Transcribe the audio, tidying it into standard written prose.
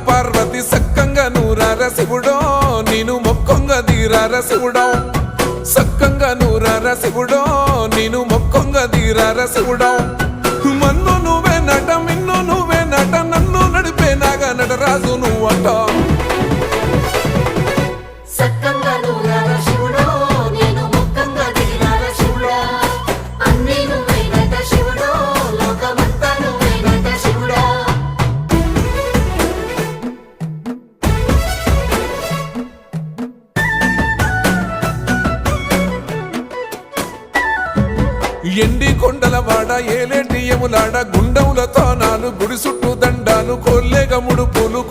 పార్వతి సక్కంగా నూరార శివుడో నేను మొక్కొంగ దీరార శివుడో సక్కంగా నూరార శివుడో నేను మొక్కొంగ దీరార శివుడో మన్ను నువ్వే నట మిన్ను నువ్వే నట నన్ను నడిపే నాగా నటరాజు నువ్వట ఎండి కొండలవాడ ఏలేటి యములాడ గుండములతో నాలు గుడి చుట్టూ దండాలు కొల్లేగ ముడుపు